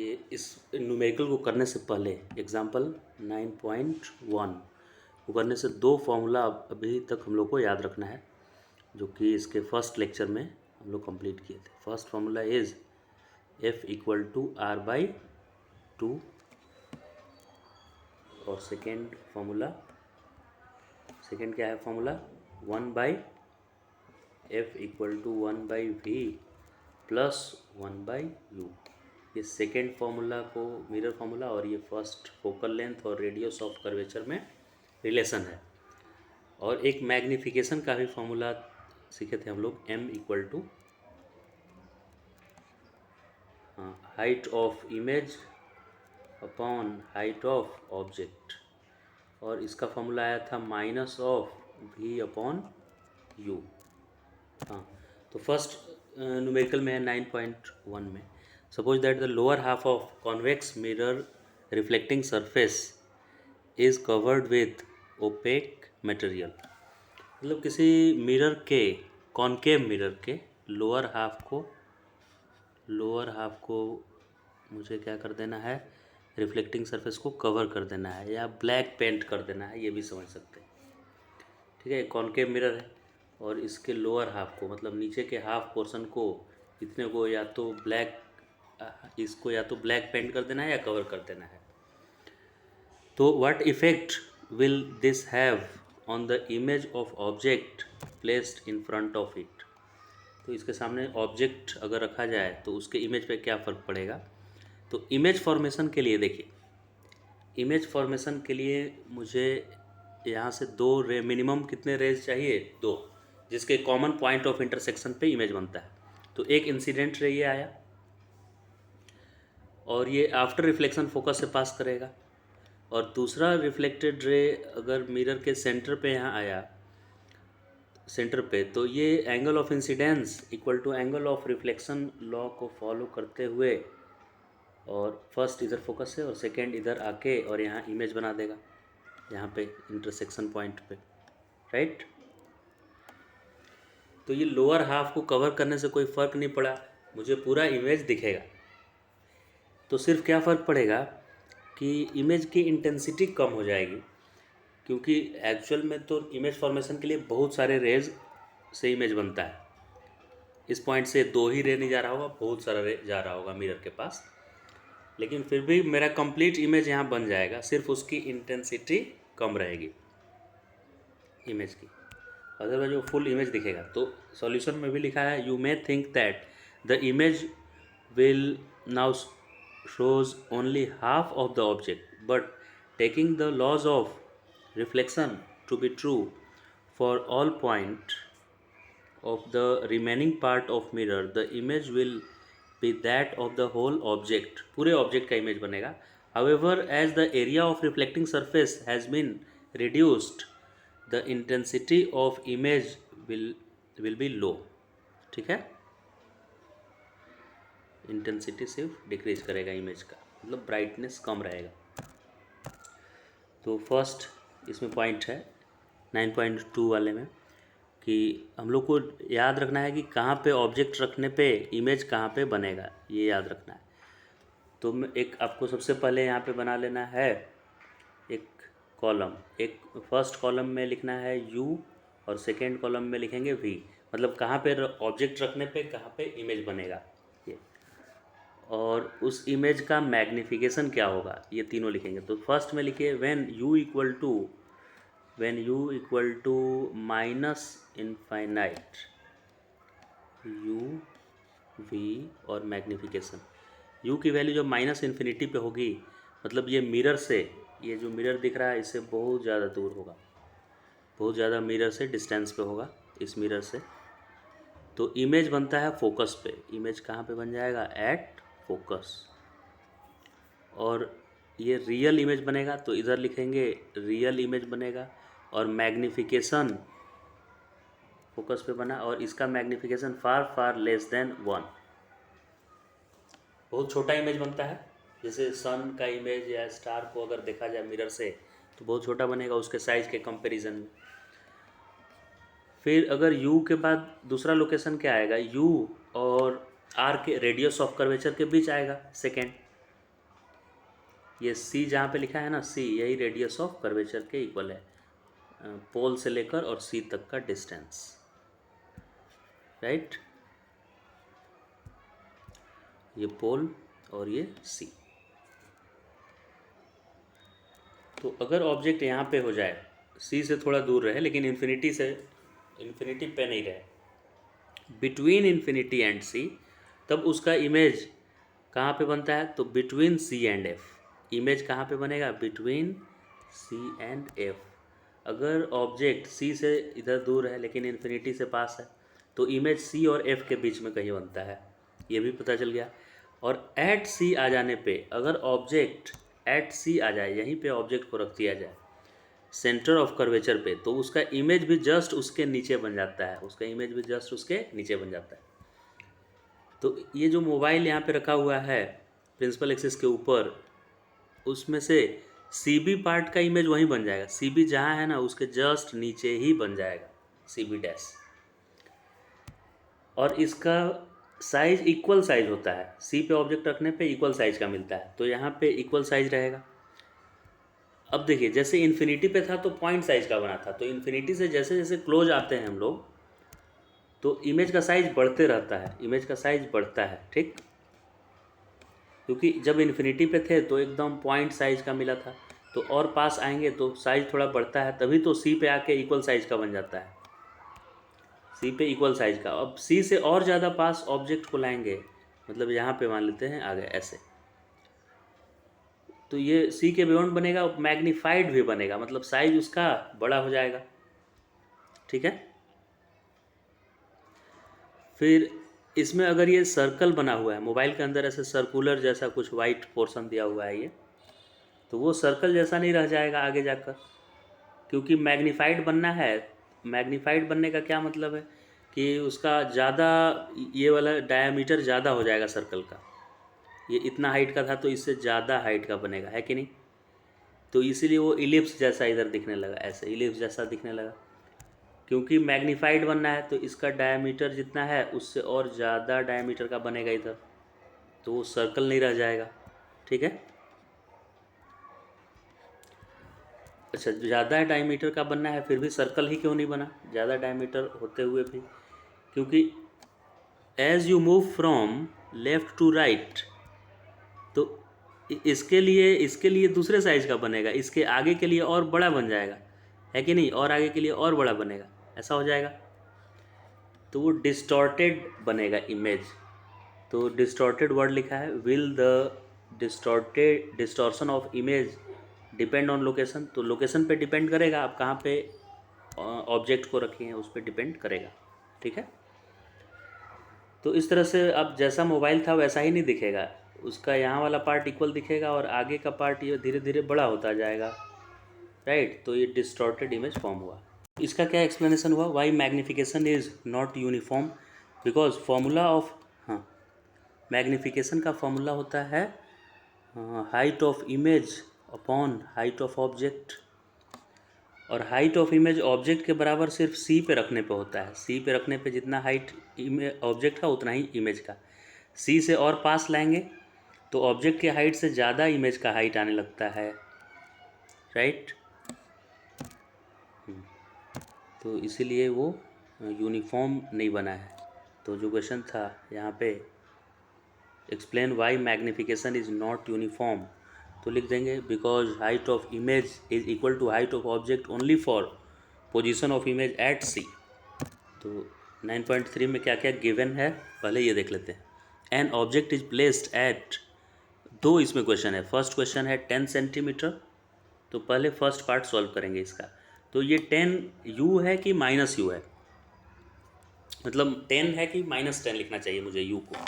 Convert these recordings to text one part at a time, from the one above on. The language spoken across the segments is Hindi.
ये इस न्यूमेरिकल को करने से पहले एग्जाम्पल 9.1 को करने से दो फॉर्मूला अभी तक हम लोग को याद रखना है, जो कि इसके फर्स्ट लेक्चर में हम लोग कंप्लीट किए थे। First formula is F equal to R by 2 और सेकेंड क्या है formula 1 by F equal to 1 by V plus 1 by U। ये सेकेंड फार्मूला को मिरर फार्मूला और ये फर्स्ट फोकल लेंथ और रेडियस ऑफ कर्वेचर में रिलेशन है। और एक मैग्निफिकेशन का भी फार्मूला सीखे थे हम लोग, M equal to height of image upon height of object, और इसका फार्मूला आया था minus of V upon U। हाँ, तो फर्स्ट न्यूमेरिकल में है 9.1 में, suppose that the lower half of convex mirror reflecting surface is covered with opaque material. मतलब किसी मिरर के, कॉन्केव मिरर के लोअर हाफ को मुझे क्या कर देना है, रिफ्लेक्टिंग सरफेस को कवर कर देना है या ब्लैक पेंट कर देना है, ये भी समझ सकते हैं। ठीक है, कॉन्केव मिरर है और इसके लोअर हाफ को, मतलब नीचे के हाफ पोर्शन को, इतने को या तो ब्लैक पेंट कर देना है या कवर कर देना है। तो what effect will this have on the image of object placed in front of it. तो इसके सामने ऑब्जेक्ट अगर रखा जाए तो उसके इमेज पे क्या फ़र्क पड़ेगा। तो इमेज फॉर्मेशन के लिए देखिए, इमेज फॉर्मेशन के लिए मुझे यहाँ से मिनिमम कितने रेज चाहिए, दो, जिसके कॉमन पॉइंट ऑफ इंटरसेक्शन पे इमेज बनता है। तो एक इंसिडेंट रे ये आया और ये आफ्टर रिफ्लेक्शन फोकस से पास करेगा, और दूसरा रिफ्लेक्टेड रे अगर मिरर के सेंटर पे यहाँ आया, सेंटर पे, तो ये angle of incidence equal to angle of reflection law को फॉलो करते हुए, और फर्स्ट इधर फोकस है और सेकेंड इधर आके और यहाँ इमेज बना देगा, यहाँ पे इंटरसेक्शन पॉइंट पे, राइट। तो ये लोअर हाफ को कवर करने से कोई फ़र्क नहीं पड़ा, मुझे पूरा इमेज दिखेगा। तो सिर्फ क्या फ़र्क पड़ेगा कि इमेज की इंटेंसिटी कम हो जाएगी, क्योंकि एक्चुअल में तो इमेज फॉर्मेशन के लिए बहुत सारे रेज से इमेज बनता है। इस पॉइंट से दो ही रे नहीं जा रहा होगा, बहुत सारा रे जा रहा होगा मिरर के पास, लेकिन फिर भी मेरा कंप्लीट इमेज यहाँ बन जाएगा, सिर्फ उसकी इंटेंसिटी कम रहेगी इमेज की, अदरवाइज वो फुल इमेज दिखेगा। तो सॉल्यूशन में भी लिखा है, you may think that the image will now shows only half of the object, but taking the laws of reflection to be true for all point of the remaining part of mirror, the image will be that of the whole object, पूरे object का image बनेगा। However, as the area of reflecting surface has been reduced, the intensity of image will be low। ठीक है, इंटेंसिटी सिर्फ डिक्रीज करेगा इमेज का, मतलब ब्राइटनेस कम रहेगा। तो फर्स्ट इसमें पॉइंट है 9.2 वाले में कि हम लोग को याद रखना है कि कहाँ पे ऑब्जेक्ट रखने पे इमेज कहाँ पे बनेगा, ये याद रखना है। तो एक आपको सबसे पहले यहाँ पे बना लेना है एक कॉलम, एक फर्स्ट कॉलम में लिखना है U और सेकेंड कॉलम में लिखेंगे V, मतलब कहाँ पे ऑब्जेक्ट रखने पे कहाँ पे इमेज बनेगा ये, और उस इमेज का मैग्निफिकेशन क्या होगा, ये तीनों लिखेंगे। तो फर्स्ट में लिखिए when u equal to minus infinite u v और मैग्निफिकेशन, u की वैल्यू जब माइनस इन्फिनिटी पे होगी, मतलब ये मिरर से, ये जो मिरर दिख रहा है इससे बहुत ज़्यादा दूर होगा, बहुत ज़्यादा मिरर से डिस्टेंस पे होगा इस मिरर से। तो इमेज बनता है फोकस पे, इमेज कहाँ पे बन जाएगा, एट फोकस। और ये रियल इमेज बनेगा तो इधर लिखेंगे रियल इमेज बनेगा, और मैग्निफिकेशन फोकस पे बना और इसका मैग्निफिकेशन फार लेस देन 1, बहुत छोटा इमेज बनता है। जैसे सन का इमेज या स्टार को अगर देखा जाए मिरर से तो बहुत छोटा बनेगा उसके साइज के कंपैरिजन में। फिर अगर U के बाद दूसरा लोकेशन क्या आएगा, U और R के रेडियस ऑफ कर्वेचर के बीच आएगा सेकेंड, ये सी जहाँ पे लिखा है ना, सी, यही रेडियस ऑफ कर्वेचर के इक्वल है, पोल से लेकर और सी तक का डिस्टेंस, राइट। ये पोल और ये सी। तो अगर ऑब्जेक्ट यहाँ पे हो जाए, सी से थोड़ा दूर रहे लेकिन इन्फिनिटी पे नहीं रहे, बिटवीन इन्फिनिटी एंड सी, तब उसका इमेज कहाँ पे बनता है, तो between C and F. Image कहाँ पे बनेगा, बिटवीन सी एंड एफ। अगर ऑब्जेक्ट सी से इधर दूर है लेकिन इन्फिनिटी से पास है, तो इमेज सी और एफ के बीच में कहीं बनता है, ये भी पता चल गया। और एट सी आ जाने पे, अगर ऑब्जेक्ट एट सी आ जाए, यहीं पे ऑब्जेक्ट को रख दिया जाए सेंटर ऑफ कर्वेचर पे, तो उसका इमेज भी जस्ट उसके नीचे बन जाता है, उसका इमेज भी जस्ट उसके नीचे बन जाता है। तो ये जो मोबाइल यहाँ पे रखा हुआ है प्रिंसिपल एक्सिस के ऊपर, उसमें से सी बी पार्ट का इमेज वहीं बन जाएगा, सी बी जहाँ है ना उसके जस्ट नीचे ही बन जाएगा सी बी डैश। और इसका साइज इक्वल साइज होता है, सी पे ऑब्जेक्ट रखने पे इक्वल साइज का मिलता है, तो यहाँ पे इक्वल साइज रहेगा। अब देखिए, जैसे इन्फिनिटी पे था तो पॉइंट साइज का बना था, तो इन्फिनिटी से जैसे जैसे क्लोज आते हैं हम लोग, तो इमेज का साइज बढ़ते रहता है, इमेज का साइज बढ़ता है, ठीक। क्योंकि जब इन्फिनिटी पे थे तो एकदम पॉइंट साइज का मिला था, तो और पास आएंगे तो साइज थोड़ा बढ़ता है, तभी तो सी पे आके इक्वल साइज का बन जाता है, सी पे इक्वल साइज का। अब सी से और ज़्यादा पास ऑब्जेक्ट को लाएंगे, मतलब यहाँ पे मान लेते हैं आ गए ऐसे, तो ये सी के बियॉन्ड बनेगा, मैग्नीफाइड भी बनेगा, मतलब साइज उसका बड़ा हो जाएगा, ठीक है। फिर इसमें अगर ये सर्कल बना हुआ है मोबाइल के अंदर, ऐसे सर्कुलर जैसा कुछ वाइट पोर्शन दिया हुआ है ये, तो वो सर्कल जैसा नहीं रह जाएगा आगे जाकर, क्योंकि मैग्नीफाइड बनना है। मैग्नीफाइड बनने का क्या मतलब है कि उसका ज़्यादा, ये वाला डायामीटर ज़्यादा हो जाएगा सर्कल का, ये इतना हाइट का था तो इससे ज़्यादा हाइट का बनेगा, है कि नहीं। तो इसीलिए वो इलिप्स जैसा इधर दिखने लगा, ऐसे इलिप्स जैसा दिखने लगा, क्योंकि मैग्नीफाइड बनना है तो इसका डायमीटर जितना है उससे और ज़्यादा डायमीटर का बनेगा इधर, तो वो सर्कल नहीं रह जाएगा, ठीक है। अच्छा, ज़्यादा डायमीटर का बनना है, फिर भी सर्कल ही क्यों नहीं बना ज़्यादा डायमीटर होते हुए भी, क्योंकि as you move from left to right, तो इसके लिए दूसरे साइज का बनेगा, इसके आगे के लिए और बड़ा बन जाएगा, है कि नहीं, और आगे के लिए और बड़ा बनेगा, ऐसा हो जाएगा, तो वो डिस्टॉर्टेड बनेगा इमेज। तो डिस्टॉर्टेड वर्ड लिखा है, will the distortion of image depend on location, तो लोकेशन पे डिपेंड करेगा, आप कहाँ पे ऑब्जेक्ट को रखे हैं उस पर डिपेंड करेगा, ठीक है। तो इस तरह से अब जैसा मोबाइल था वैसा ही नहीं दिखेगा, उसका यहाँ वाला पार्ट इक्वल दिखेगा और आगे का पार्ट ये धीरे धीरे बड़ा होता जाएगा, राइट। तो ये डिस्टॉर्टेड इमेज फॉर्म हुआ। इसका क्या एक्सप्लेनेशन हुआ, why magnification is not uniform, because formula of, हाँ, मैग्निफिकेशन का फॉर्मूला होता है height of image upon height of object, और हाइट ऑफ इमेज ऑब्जेक्ट के बराबर सिर्फ सी पे रखने पे होता है, सी पे रखने पे जितना हाइट ऑब्जेक्ट का उतना ही इमेज का, सी से और पास लाएंगे तो ऑब्जेक्ट के हाइट से ज़्यादा इमेज का हाइट आने लगता है, राइट। तो इसीलिए वो यूनिफॉर्म नहीं बना है। तो जो क्वेश्चन था यहाँ पे, explain why magnification is not uniform, तो लिख देंगे because height of image is equal to height of object only for position of image at C. तो 9.3 में क्या क्या गिवन है पहले ये देख लेते हैं। An object is placed at, दो इसमें क्वेश्चन है, फर्स्ट क्वेश्चन है 10 सेंटीमीटर, तो पहले फर्स्ट पार्ट सॉल्व करेंगे इसका। तो ये 10 यू है कि माइनस यू है, मतलब 10 है कि -10 लिखना चाहिए मुझे यू को,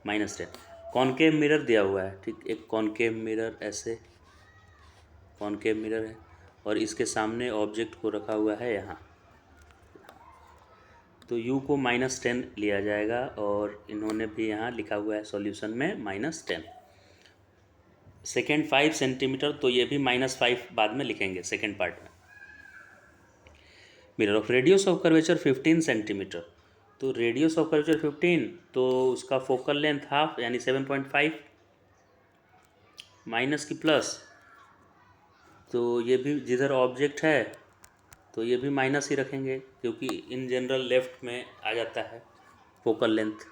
-10। कॉनकेव मिरर दिया हुआ है, ठीक, एक कॉनकेव मिरर, ऐसे कॉनकेव मिरर है और इसके सामने ऑब्जेक्ट को रखा हुआ है यहाँ, तो u को -10 लिया जाएगा और इन्होंने भी यहाँ लिखा हुआ है सॉल्यूशन में -10। सेकेंड 5 सेंटीमीटर, तो ये भी -5 बाद में लिखेंगे सेकेंड पार्ट में। Mirror of radius of curvature 15 centimetre, तो रेडियस ऑफ कर्वेचर 15, तो उसका फोकल लेंथ हाफ यानी 7.5, माइनस की प्लस, तो ये भी जिधर ऑब्जेक्ट है तो ये भी माइनस ही रखेंगे, क्योंकि इन जनरल लेफ्ट में आ जाता है focal length.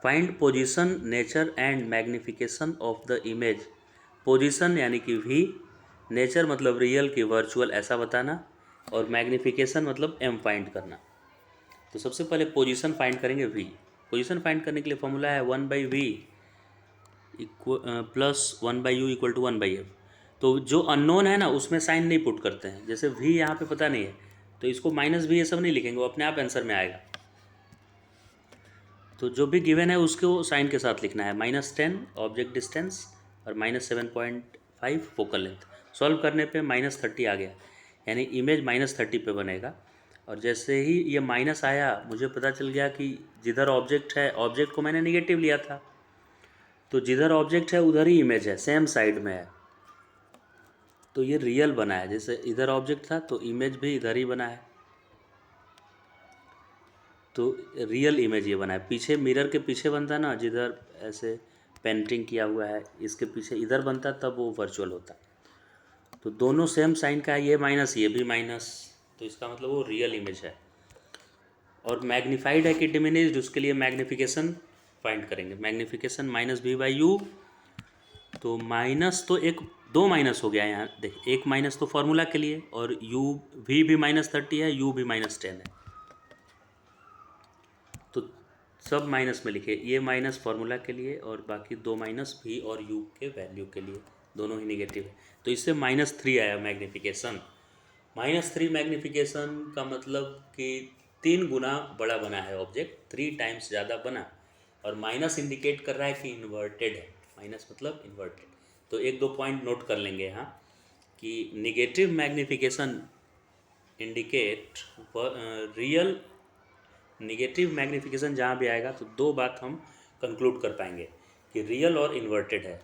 Find position, nature and magnification of the image. Position यानी कि वी, नेचर मतलब रियल की वर्चुअल ऐसा बताना, और मैग्निफिकेशन मतलब एम फाइंड करना। तो सबसे पहले पोजीशन फाइंड करेंगे वी। पोजीशन फाइंड करने के लिए फॉर्मूला है 1/v plus 1/u equal to 1/f। तो जो अननोन है ना उसमें साइन नहीं पुट करते हैं, जैसे वी यहाँ पे पता नहीं है तो इसको माइनस भी ये सब नहीं लिखेंगे, वो अपने आप आंसर में आएगा। तो जो भी गिवन है उसको साइन के साथ लिखना है। -10 ऑब्जेक्ट डिस्टेंस और -7.5 फोकल लेंथ। सॉल्व करने पे -30 आ गया, यानी इमेज -30 पे बनेगा। और जैसे ही ये माइनस आया मुझे पता चल गया कि जिधर ऑब्जेक्ट है, ऑब्जेक्ट को मैंने निगेटिव लिया था, तो जिधर ऑब्जेक्ट है उधर ही इमेज है, सेम साइड में है, तो ये रियल बना है। जैसे इधर ऑब्जेक्ट था तो इमेज भी इधर ही बना है, तो रियल इमेज ये बना है। पीछे मिरर के पीछे बनता ना, जिधर ऐसे पेंटिंग किया हुआ है इसके पीछे इधर बनता, तब वो वर्चुअल होता। तो दोनों सेम साइन का है, ये माइनस ये भी माइनस, तो इसका मतलब वो रियल इमेज है। और मैग्नीफाइड है कि डिमिनिश्ड, उसके लिए मैग्निफिकेशन फाइंड करेंगे। मैग्निफिकेशन -v/u, तो माइनस तो एक दो माइनस हो गया यहाँ देख, एक माइनस तो फार्मूला के लिए, और u v भी -30 है, u भी -10 है, तो सब माइनस में लिखे। ये माइनस फार्मूला के लिए और बाकी दो माइनस v और u के वैल्यू के लिए, दोनों ही नेगेटिव है। तो इससे -3 आया मैग्निफिकेशन। -3 मैग्निफिकेशन का मतलब कि 3 गुना बड़ा बना है ऑब्जेक्ट, 3 टाइम्स ज़्यादा बना। और माइनस इंडिकेट कर रहा है कि इन्वर्टेड है, माइनस मतलब इन्वर्टेड। तो एक दो पॉइंट नोट कर लेंगे यहाँ कि negative magnification indicate real. Negative magnification जहाँ भी आएगा तो दो बात हम कंक्लूड कर पाएंगे कि रियल और इन्वर्टेड है।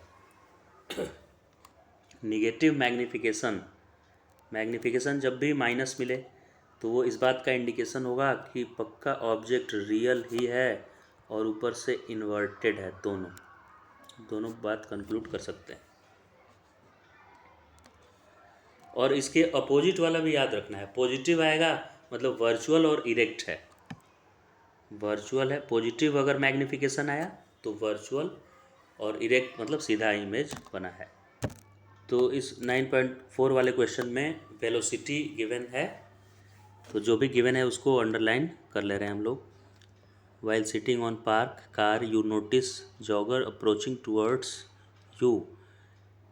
निगेटिव मैग्निफिकेशन जब भी माइनस मिले तो वो इस बात का इंडिकेशन होगा कि पक्का ऑब्जेक्ट रियल ही है और ऊपर से इन्वर्टेड है। दोनों बात कंक्लूड कर सकते हैं। और इसके अपोजिट वाला भी याद रखना है, पॉजिटिव आएगा मतलब वर्चुअल और इरेक्ट है। वर्चुअल है, पॉजिटिव अगर मैग्निफिकेशन आया तो वर्चुअल, और इरेक्ट मतलब सीधा इमेज बना है। तो इस 9.4 वाले क्वेश्चन में वेलोसिटी गिवन है, तो जो भी गिवन है उसको अंडरलाइन कर ले रहे हैं हम लोग। While sitting on park car you notice jogger approaching towards you.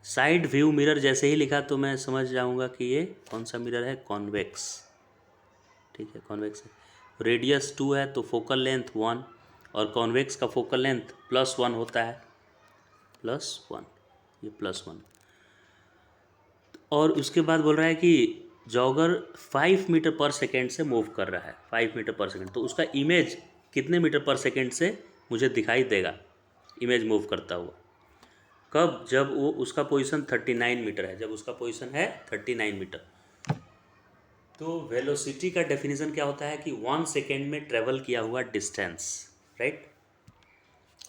Side view mirror जैसे ही लिखा तो मैं समझ जाऊंगा कि ये कौन सा मिरर है, कॉन्वेक्स। ठीक है, कॉन्वेक्स है। रेडियस 2 है तो फोकल लेंथ 1, और कॉन्वेक्स का फोकल लेंथ +1 होता है, +1, ये +1। और उसके बाद बोल रहा है कि जॉगर 5 मीटर पर सेकेंड से मूव कर रहा है, 5 मीटर पर सेकेंड। तो उसका इमेज कितने मीटर पर सेकेंड से मुझे दिखाई देगा, इमेज मूव करता हुआ? कब? जब वो उसका पोजीशन 39 मीटर है, जब उसका पोजीशन है 39 मीटर। तो वेलोसिटी का डेफिनेशन क्या होता है कि 1 सेकेंड में ट्रेवल किया हुआ distance, right?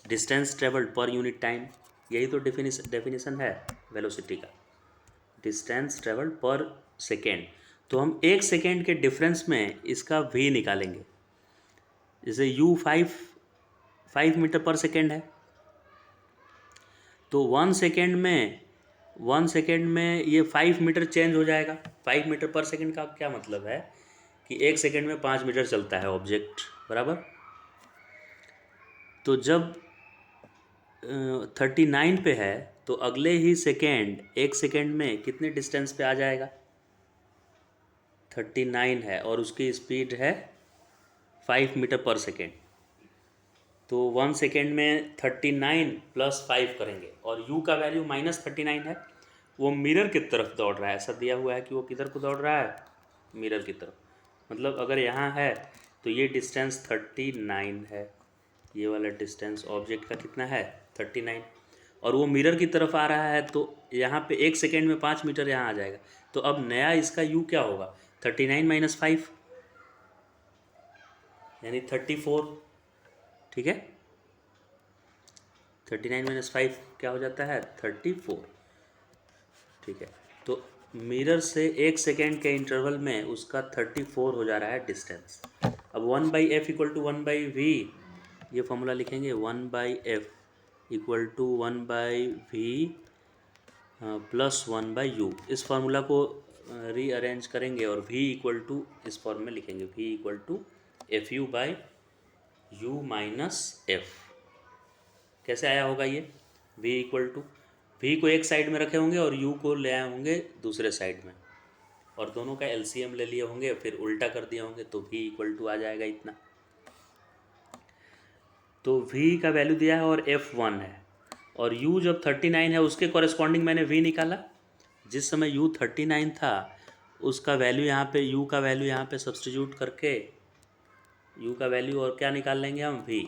Distance travelled per unit time, यही तो डेफिनेशन है वेलोसिटी का, डिस्टेंस ट्रेवल्ड पर सेकेंड। तो हम 1 सेकेंड के डिफरेंस में इसका v निकालेंगे। जैसे u 5 मीटर पर सेकेंड है, तो 1 सेकेंड में ये 5 मीटर चेंज हो जाएगा। 5 मीटर पर सेकेंड का क्या मतलब है कि 1 सेकेंड में 5 मीटर चलता है ऑब्जेक्ट, बराबर। तो जब 39 पे है तो अगले ही सेकेंड 1 सेकेंड में कितने डिस्टेंस पे आ जाएगा? 39 है और उसकी स्पीड है 5 मीटर पर सेकेंड। तो 1 सेकेंड में 39 + 5 करेंगे, और u का वैल्यू -39 है। वो मिरर की तरफ दौड़ रहा है, ऐसा दिया हुआ है कि वो किधर को दौड़ रहा है, मिरर की तरफ। मतलब अगर यहाँ है तो ये डिस्टेंस 39 है, ये वाला डिस्टेंस ऑब्जेक्ट का कितना है, 39, और वो मिरर की तरफ आ रहा है। तो यहाँ पे 1 सेकेंड में 5 मीटर यहाँ आ जाएगा। तो अब नया इसका u क्या होगा, 39 - 5 यानी 34, ठीक है, 39 माइनस 5 क्या हो जाता है? 34। ठीक है, तो मिरर से 1 सेकेंड के इंटरवल में उसका 34 हो जा रहा है डिस्टेंस। अब 1/f इक्वल टू 1/v, ये फॉर्मूला लिखेंगे 1/f equal to 1/v plus 1/u। इस फार्मूला को रीअरेंज करेंगे और v इक्वल टू इस फॉर्म में लिखेंगे, v equal to FU/u minus f। कैसे आया होगा ये? v इक्वल टू, v को एक साइड में रखे होंगे और u को ले आए होंगे दूसरे साइड में, और दोनों का LCM ले लिए होंगे, फिर उल्टा कर दिए होंगे, तो v इक्वल टू आ जाएगा इतना। तो v का वैल्यू दिया है और f 1 है, और u जब 39 है उसके कॉरेस्पॉन्डिंग मैंने v निकाला। जिस समय u 39 था उसका वैल्यू यहाँ पे, u का वैल्यू यहाँ पे सब्सटीट्यूट करके u का वैल्यू और क्या निकाल लेंगे हम? v,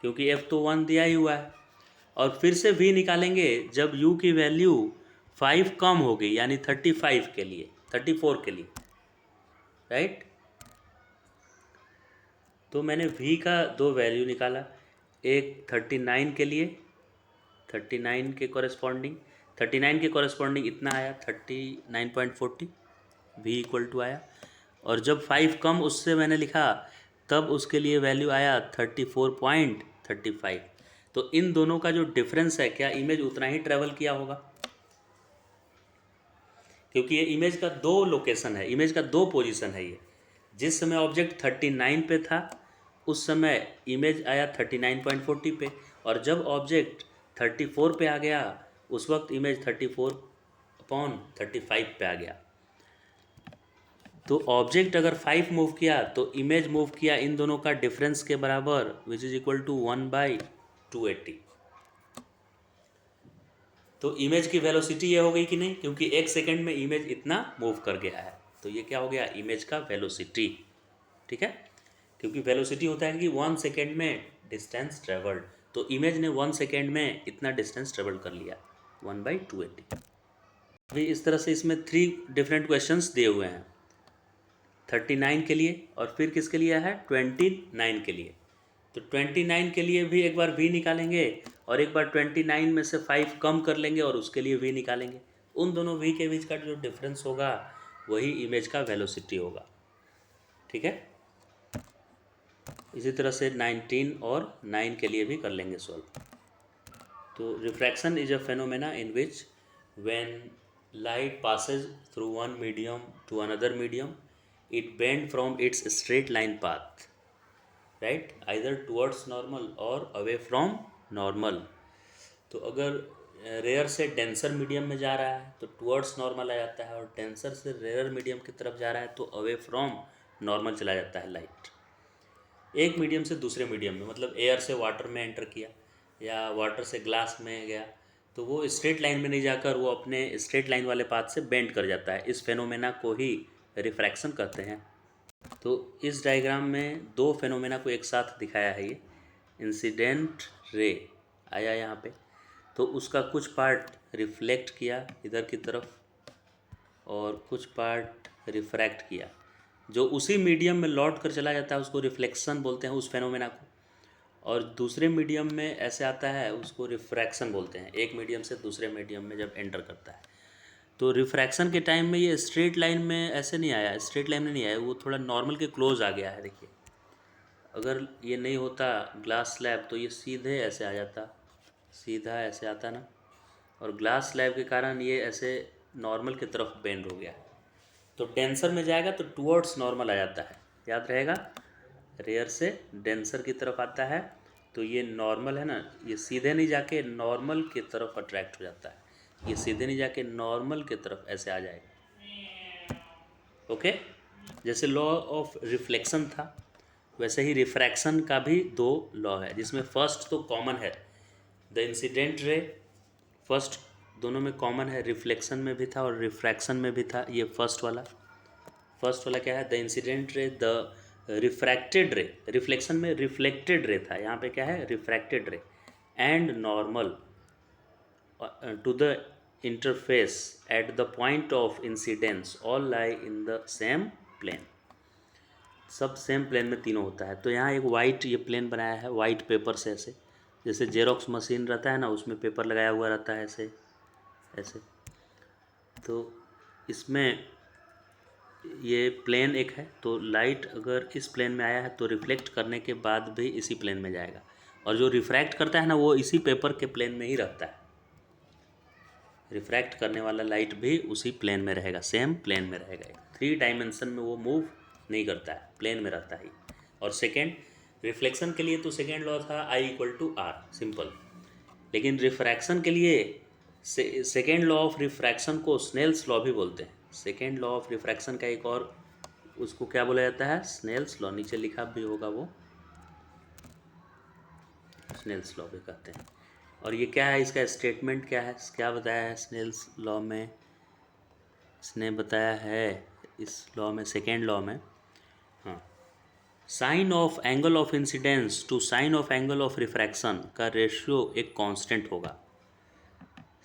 क्योंकि f तो 1 दिया ही हुआ है। और फिर से v निकालेंगे जब u की वैल्यू 5 कम होगी, यानी 35 के लिए, 34 के लिए, राइट। तो मैंने v का दो वैल्यू निकाला, एक 39 के लिए, 39 के कॉरेस्पॉन्डिंग, 39 के कॉरेस्पॉन्डिंग इतना आया 39.40, v इक्वल टू आया। और जब 5 कम उससे मैंने लिखा तब उसके लिए वैल्यू आया 34.35। तो इन दोनों का जो डिफरेंस है, क्या इमेज उतना ही ट्रेवल किया होगा? क्योंकि ये इमेज का दो लोकेशन है, इमेज का दो पोजीशन है। ये जिस समय ऑब्जेक्ट 39 पे था उस समय इमेज आया 39.40 पे, और जब ऑब्जेक्ट 34 पे आ गया उस वक्त इमेज 34/35 पे आ गया। तो ऑब्जेक्ट अगर 5 मूव किया तो इमेज मूव किया इन दोनों का डिफरेंस के बराबर, विच इज इक्वल टू 1/280। तो इमेज की वेलोसिटी ये हो गई कि नहीं, क्योंकि 1 सेकेंड में इमेज इतना मूव कर गया है, तो ये क्या हो गया? इमेज का वेलोसिटी। ठीक है, क्योंकि वेलोसिटी होता है कि 1 सेकेंड में डिस्टेंस ट्रेवल्ड, तो इमेज ने 1 सेकेंड में इतना डिस्टेंस ट्रेवल कर लिया, 1/280। अभी इस तरह से इसमें 3 डिफरेंट क्वेश्चंस दिए हुए हैं, 39 के लिए, और फिर किसके लिए है? 29 के लिए। तो 29 के लिए भी एक बार v निकालेंगे और एक बार 29 में से 5 कम कर लेंगे और उसके लिए v निकालेंगे। उन दोनों v के बीच का जो डिफरेंस होगा वही इमेज का वेलोसिटी होगा। ठीक है, इसी तरह से 19 और 9 के लिए भी कर लेंगे सॉल्व। तो refraction is a phenomena in which when light passes through one medium to another medium, it bend from its straight line path, right, either towards normal or away from normal। तो अगर रेयर से डेंसर मीडियम में जा रहा है तो टुवर्ड्स नॉर्मल आ जाता है, और डेंसर से रेयर मीडियम की तरफ जा रहा है तो अवे फ्रॉम नॉर्मल चला जाता है लाइट। एक मीडियम से दूसरे मीडियम में, मतलब एयर से वाटर में एंटर किया या वाटर से ग्लास में गया, तो वो स्ट्रेट लाइन में नहीं जाकर वो अपने स्ट्रेट लाइन वाले पाथ से बेंड कर जाता है। इस फेनोमेना को ही रिफ्रैक्शन कहते हैं। तो इस डायग्राम में दो फेनोमेना को एक साथ दिखाया है। ये इंसिडेंट रे आया यहाँ पे, तो उसका कुछ पार्ट रिफ्लेक्ट किया इधर की तरफ और कुछ पार्ट रिफ्रैक्ट किया। जो उसी मीडियम में लौट कर चला जाता है उसको रिफ्लेक्शन बोलते हैं, उस फेनोमेना को। और दूसरे मीडियम में ऐसे आता है उसको रिफ्रैक्शन बोलते हैं, एक मीडियम से दूसरे मीडियम में जब एंटर करता है। तो रिफ्रैक्शन के टाइम में ये स्ट्रेट लाइन में ऐसे नहीं आया, स्ट्रेट लाइन में नहीं आया, वो थोड़ा नॉर्मल के क्लोज आ गया है। देखिए, अगर ये नहीं होता ग्लास स्लैब तो ये सीधे ऐसे आ जाता, सीधा ऐसे आता ना, और ग्लास स्लैब के कारण ये ऐसे नॉर्मल की तरफ बेंड हो गया। तो डेंसर में जाएगा तो टुवर्ड्स नॉर्मल आ जाता है, याद रहेगा। रेयर से डेंसर की तरफ आता है तो ये नॉर्मल है ना, ये सीधे नहीं जाके नॉर्मल की तरफ अट्रैक्ट हो जाता है, ये सीधे नहीं जाके नॉर्मल की तरफ ऐसे आ जाएगा। ओके, जैसे लॉ ऑफ रिफ्लेक्शन था वैसे ही रिफ्रैक्शन का भी दो लॉ है, जिसमें फर्स्ट तो कॉमन है, द इंसिडेंट रे फर्स्ट दोनों में कॉमन है, रिफ्लेक्शन में भी था और रिफ्रैक्शन में भी था। ये फर्स्ट वाला क्या है? The incident ray, the refracted ray. Reflection में रिफ्लेक्टेड रे था, यहाँ पे क्या है? Refracted ray. And normal to the interface at the point of incidence all lie in the same plane. सब सेम प्लेन में तीनों होता है। तो यहाँ एक वाइट ये प्लेन बनाया है वाइट पेपर से ऐसे, जैसे जेरोक्स मशीन रहता है ना, उसमें पेपर लगाया हुआ रहता है ऐसे ऐसे। तो इसमें ये प्लेन एक है, तो लाइट अगर इस प्लेन में आया है तो रिफ्लेक्ट करने के बाद भी इसी प्लेन में जाएगा, और जो रिफ्रैक्ट करता है ना वो इसी पेपर के प्लेन में ही रहता है। रिफ्रैक्ट करने वाला लाइट भी उसी प्लेन में रहेगा, सेम प्लेन में रहेगा। 3 डायमेंशन में वो मूव नहीं करता है, प्लेन में रहता है। और सेकेंड, रिफ्लेक्शन के लिए तो सेकेंड लॉ था I=R, सिंपल। लेकिन रिफ्रैक्शन के लिए सेकेंड लॉ ऑफ रिफ्रैक्शन को स्नेल्स लॉ भी बोलते हैं। सेकेंड लॉ ऑफ रिफ्रैक्शन का एक और उसको क्या बोला जाता है, स्नेल्स लॉ। नीचे लिखा भी होगा वो, स्नेल्स लॉ भी कहते हैं। और ये क्या है, इसका स्टेटमेंट क्या है, क्या बताया है स्नेल्स लॉ में? इसने बताया है इस लॉ में, सेकेंड लॉ में, हाँ, sine of angle of incidence to sine of angle of refraction का रेशियो एक कांस्टेंट होगा।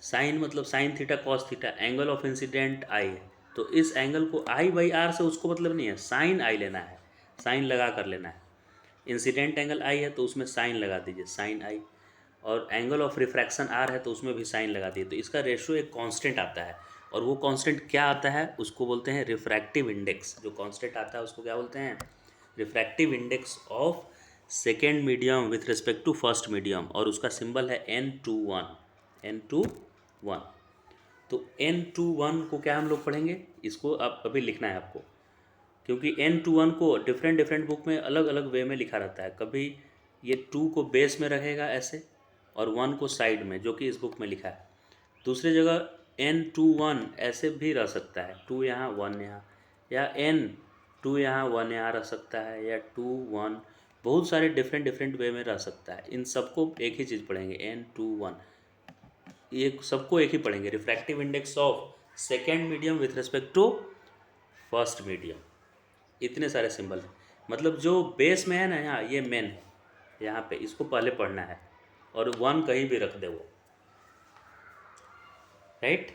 साइन मतलब sine theta cos theta, angle of incident I है, तो इस एंगल को I/R से उसको मतलब नहीं है, साइन आई लेना है, साइन लगा कर लेना है। इंसिडेंट एंगल आई है तो उसमें साइन लगा दीजिए, साइन आई। और एंगल ऑफ रिफ्रैक्शन आर है तो उसमें भी साइन लगा दिए, तो इसका रेशियो एक कांस्टेंट आता है। और वो कांस्टेंट क्या आता है, उसको बोलते हैं रिफ्रैक्टिव इंडेक्स। जो कांस्टेंट आता है उसको क्या बोलते हैं, refractive index of second medium with respect to first medium, और उसका सिंबल है N/1, N/1। तो N/1 को क्या हम लोग पढ़ेंगे, इसको अब अभी लिखना है आपको, क्योंकि N/1 को डिफरेंट डिफरेंट बुक में अलग अलग वे में लिखा रहता है। कभी ये 2 को बेस में रहेगा ऐसे, और 1 को साइड में, जो कि इस बुक में लिखा है। दूसरी जगह N/1 ऐसे भी रह सकता है, 2 यहाँ 1 यहाँ, या N/2 यहाँ 1 यहाँ रह सकता है, या 2 1, बहुत सारे डिफरेंट डिफरेंट वे में रह सकता है। इन सबको एक ही चीज़ पढ़ेंगे, N/1, ये सबको एक ही पढ़ेंगे, refractive index of second medium with respect to first medium. इतने सारे सिंबल हैं, मतलब जो बेस में है ना, यहाँ ये मेन है, यहाँ पे इसको पहले पढ़ना है, और 1 कहीं भी रख दे वो, राइट।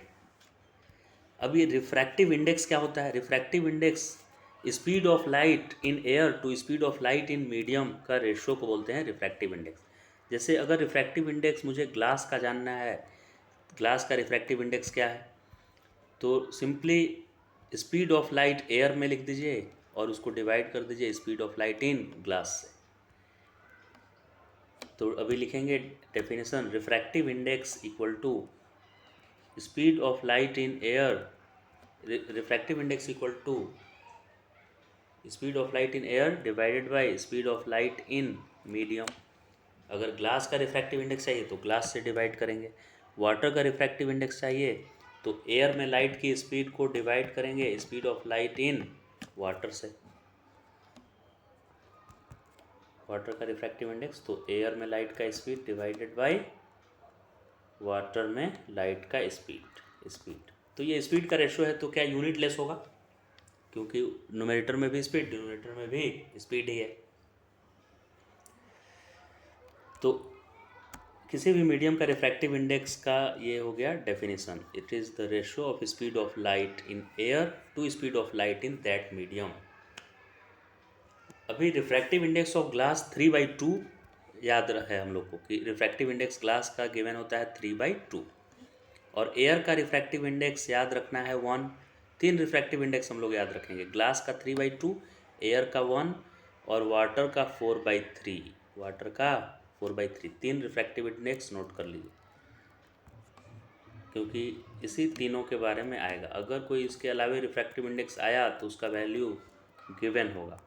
अब ये रिफ्रैक्टिव इंडेक्स क्या होता है, refractive index speed of light in air to speed of light in medium का रेशियो को बोलते हैं रिफ्रैक्टिव इंडेक्स। जैसे अगर रिफ्रैक्टिव इंडेक्स मुझे ग्लास का जानना है, ग्लास का रिफ्रैक्टिव इंडेक्स क्या है, तो simply speed of light air में लिख दीजिए और उसको डिवाइड कर दीजिए speed of light in glass से। तो अभी लिखेंगे definition, refractive index equal to speed of light in air, refractive index equal to speed of light in air divided by speed of light in medium. अगर ग्लास का रिफ्रैक्टिव इंडेक्स चाहिए तो ग्लास से डिवाइड करेंगे, वाटर का रिफ्रैक्टिव इंडेक्स चाहिए तो एयर में लाइट की स्पीड को डिवाइड करेंगे speed of light in water से। वाटर का रिफ्रैक्टिव इंडेक्स तो एयर में लाइट का स्पीड डिवाइडेड बाय वाटर में लाइट का स्पीड। तो ये स्पीड का रेशियो है, तो क्या यूनिट लेस होगा, क्योंकि न्यूमरेटर में भी स्पीड, डिनोमिनेटर में भी स्पीड ही है। तो किसी भी मीडियम का रिफ्रैक्टिव इंडेक्स का ये हो गया definition, it is the ratio of speed of light in air to speed of light in that medium. अभी रिफ्रैक्टिव इंडेक्स ऑफ ग्लास 3/2 याद है हम लोग को, कि रिफ्रैक्टिव इंडेक्स ग्लास का गिवन होता है 3/2, और एयर का रिफ्रैक्टिव इंडेक्स याद रखना है 1। 3 रिफ्रैक्टिव इंडेक्स हम लोग याद रखेंगे, ग्लास का 3/2, एयर का 1, और वाटर का 4/3, वाटर का 4/3। 3 रिफ्रैक्टिव इंडेक्स नोट कर लीजिए, क्योंकि इसी तीनों के बारे में आएगा। अगर कोई इसके अलावा रिफ्रैक्टिव इंडेक्स आया तो उसका वैल्यू गिवन होगा,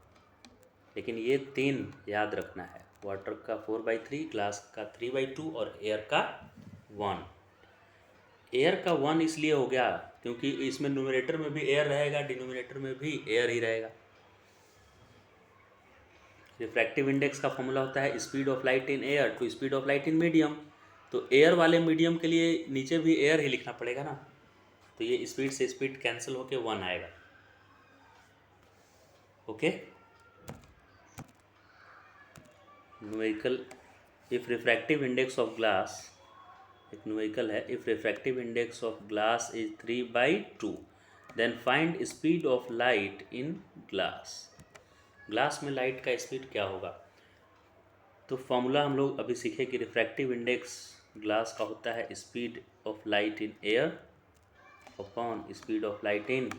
लेकिन ये 3 याद रखना है, वाटर का 4/3, ग्लास का 3/2 और एयर का 1। एयर का 1 इसलिए हो गया क्योंकि इसमें न्यूमरेटर में भी एयर रहेगा, डिनोमिनेटर में भी एयर ही रहेगा। रिफ्रैक्टिव इंडेक्स का फॉर्मूला होता है speed of light in air to speed of light in medium, तो एयर वाले मीडियम के लिए नीचे भी एयर ही लिखना पड़ेगा ना, तो ये स्पीड से स्पीड कैंसिल होके 1 आएगा। Okay, numerical, if refractive index of glass, एक न्यूमेरिकल है, if refractive index of glass is 3/2 then find speed of light in glass. Glass में लाइट का स्पीड क्या होगा, तो फॉर्मूला हम लोग अभी सीखे कि रिफ्रैक्टिव इंडेक्स ग्लास का होता है speed of light in air upon speed of light in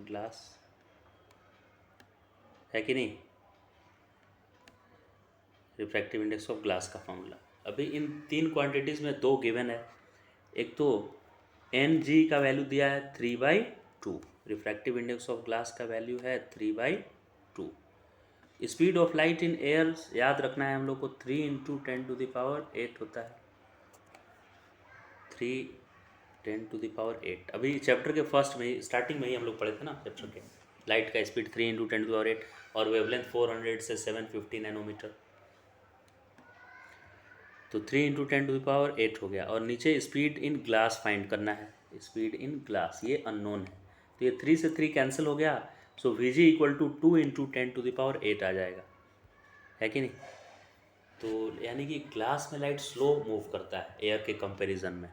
glass, है कि नहीं? रिफ्रैक्टिव इंडेक्स ऑफ ग्लास का फॉर्मूला। अभी इन तीन क्वांटिटीज़ में दो गिवन है। एक तो एन जी का वैल्यू दिया है 3/2, रिफ्रैक्टिव इंडेक्स ऑफ ग्लास का वैल्यू है 3/2। Speed of light in air याद रखना है हम लोग को 3 × 10⁸ होता है, 3 × 10⁸। अभी चैप्टर के फर्स्ट में ही स्टार्टिंग में ही हम लोग पढ़े थे ना चैप्टर के, लाइट का स्पीड 3 × 10⁸ और वेवलेंथ 400 से 750 नैनोमीटर। तो 3 × 10⁸ हो गया। और नीचे स्पीड इन ग्लास फाइंड करना है, स्पीड इन ग्लास ये अननोन है, तो ये 3 से 3 कैंसिल हो गया। सो Vg = 2 × 10⁸ आ जाएगा, है कि नहीं? तो यानी कि ग्लास में लाइट स्लो मूव करता है एयर के कंपैरिजन में।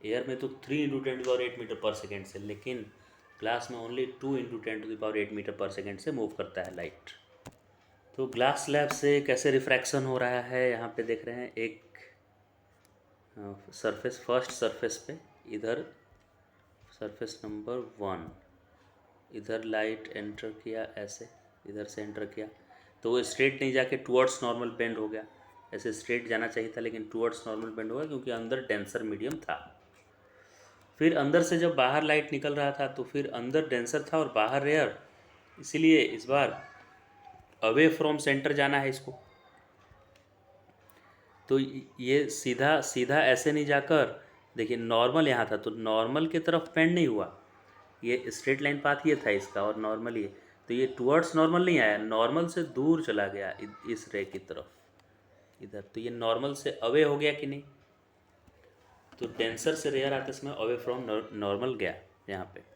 एयर में तो 3 × 10⁸ मीटर पर सेकेंड से, लेकिन ग्लास में ओनली 2 × 10⁸ मीटर पर सेकेंड से मूव करता है लाइट। तो ग्लास स्लैब से कैसे रिफ्रैक्शन हो रहा है यहाँ पे देख रहे हैं। एक सरफेस, फर्स्ट सरफेस पे इधर सरफेस नंबर 1, इधर लाइट एंटर किया, ऐसे इधर से एंटर किया, तो वो स्ट्रेट नहीं जाके टुवर्ड्स नॉर्मल बेंड हो गया। ऐसे स्ट्रेट जाना चाहिए था लेकिन टुवर्ड्स नॉर्मल बेंड हो गया क्योंकि अंदर डेंसर मीडियम था। फिर अंदर से जब बाहर लाइट निकल रहा था तो फिर अंदर डेंसर था और बाहर रेयर, इसीलिए इस बार अवे फ्रॉम सेंटर जाना है इसको। तो ये सीधा सीधा ऐसे नहीं जाकर, देखिए नॉर्मल यहाँ था तो नॉर्मल की तरफ बेंड नहीं हुआ, ये स्ट्रेट लाइन पाथ ये था इसका और नॉर्मल ये, तो ये टुवर्ड्स नॉर्मल नहीं आया, नॉर्मल से दूर चला गया इस रे की तरफ इधर, तो ये नॉर्मल से अवे हो गया कि नहीं? तो डेंसर से रेयर आते समय अवे फ्रॉम नॉर्मल गया यहाँ पे।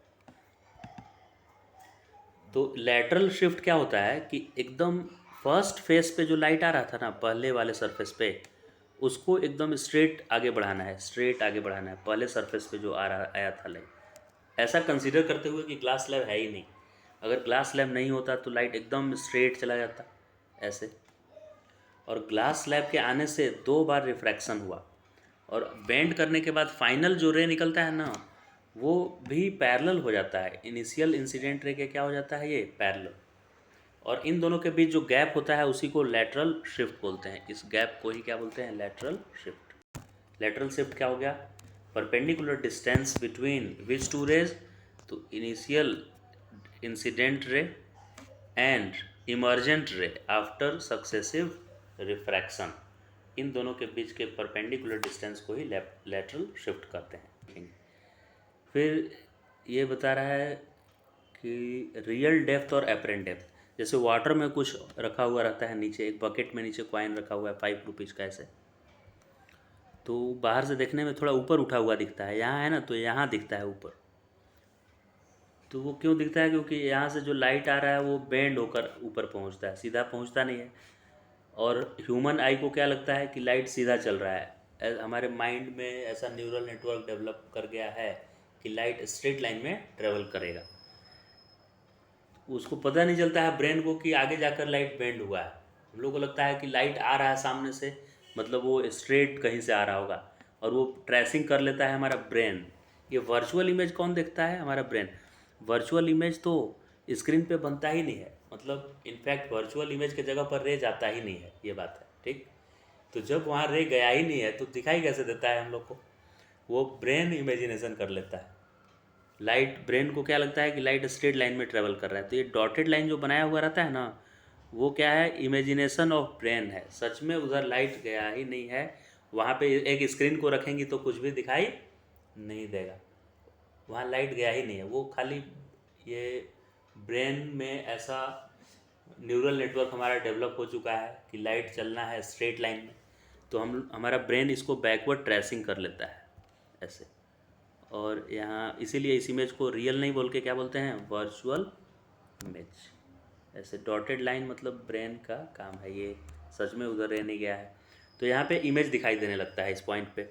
तो लैटरल शिफ्ट क्या होता है कि एकदम फर्स्ट फेस पे जो लाइट आ रहा था ना पहले वाले सरफेस पे, उसको एकदम स्ट्रेट आगे बढ़ाना है, स्ट्रेट आगे बढ़ाना है पहले सरफेस पे जो आया था लाइट, ऐसा कंसीडर करते हुए कि ग्लास स्लैब है ही नहीं। अगर ग्लास स्लैब नहीं होता तो लाइट एकदम स्ट्रेट चला जाता ऐसे, और ग्लास स्लैब के आने से 2 बार रिफ्रैक्शन हुआ और बेंड करने के बाद फाइनल जो रे निकलता है ना वो भी पैरेलल हो जाता है। इनिशियल इंसिडेंट रे के क्या हो जाता है, ये पैरेलल, और इन दोनों के बीच जो गैप होता है उसी को लैटरल शिफ्ट बोलते हैं। इस गैप को ही क्या बोलते हैं, लैटरल शिफ्ट। लैटरल शिफ्ट क्या हो गया, perpendicular distance between which two rays, तो initial incident ray and emergent ray after successive refraction, इन दोनों के बीच के परपेंडिकुलर डिस्टेंस को ही लैटरल शिफ्ट करते हैं। फिर ये बता रहा है कि रियल डेप्थ और एपरेंट डेप्थ, जैसे वाटर में कुछ रखा हुआ रहता है नीचे, एक बकेट में नीचे कॉइन रखा हुआ है 5 रुपीज़ का ऐसे, तो बाहर से देखने में थोड़ा ऊपर उठा हुआ दिखता है, यहाँ है ना तो यहाँ दिखता है ऊपर, तो वो क्यों दिखता है, क्योंकि यहाँ से जो लाइट आ रहा है वो बेंड होकर ऊपर पहुँचता है, सीधा पहुँचता नहीं है। और ह्यूमन आई को क्या लगता है कि लाइट सीधा चल रहा है, हमारे माइंड में ऐसा न्यूरल नेटवर्क डेवलप कर गया है कि लाइट स्ट्रेट लाइन में ट्रेवल करेगा, उसको पता नहीं चलता है ब्रेन को कि आगे जाकर लाइट बेंड हुआ है। हम लोग को लगता है कि लाइट आ रहा है सामने से, मतलब वो स्ट्रेट कहीं से आ रहा होगा, और वो ट्रेसिंग कर लेता है हमारा ब्रेन। ये वर्चुअल इमेज कौन देखता है, हमारा ब्रेन। वर्चुअल इमेज तो स्क्रीन पे बनता ही नहीं है, मतलब इनफैक्ट वर्चुअल इमेज के जगह पर रे जाता ही नहीं है, ये बात है, ठीक। तो जब वहाँ रे गया ही नहीं है तो दिखाई कैसे देता है हम लोग को, वो ब्रेन इमेजिनेशन कर लेता है। लाइट, ब्रेन को क्या लगता है कि लाइट स्ट्रेट लाइन में ट्रेवल कर रहा है, तो ये डॉटेड लाइन जो बनाया हुआ रहता है ना वो क्या है, इमेजिनेशन ऑफ ब्रेन है। सच में उधर लाइट गया ही नहीं है, वहाँ पे एक स्क्रीन को रखेंगी तो कुछ भी दिखाई नहीं देगा, वहाँ लाइट गया ही नहीं है, वो खाली ये ब्रेन में ऐसा न्यूरल नेटवर्क हमारा डेवलप हो चुका है कि लाइट चलना है स्ट्रेट लाइन में, तो हमारा ब्रेन इसको बैकवर्ड ट्रेसिंग कर लेता है ऐसे। और यहाँ इसीलिए इस इमेज को रियल नहीं बोल के क्या बोलते हैं, वर्चुअल इमेज। ऐसे डॉटेड लाइन मतलब ब्रेन का काम है, ये सच में उधर रह नहीं गया है, तो यहाँ पे इमेज दिखाई देने लगता है इस पॉइंट पे।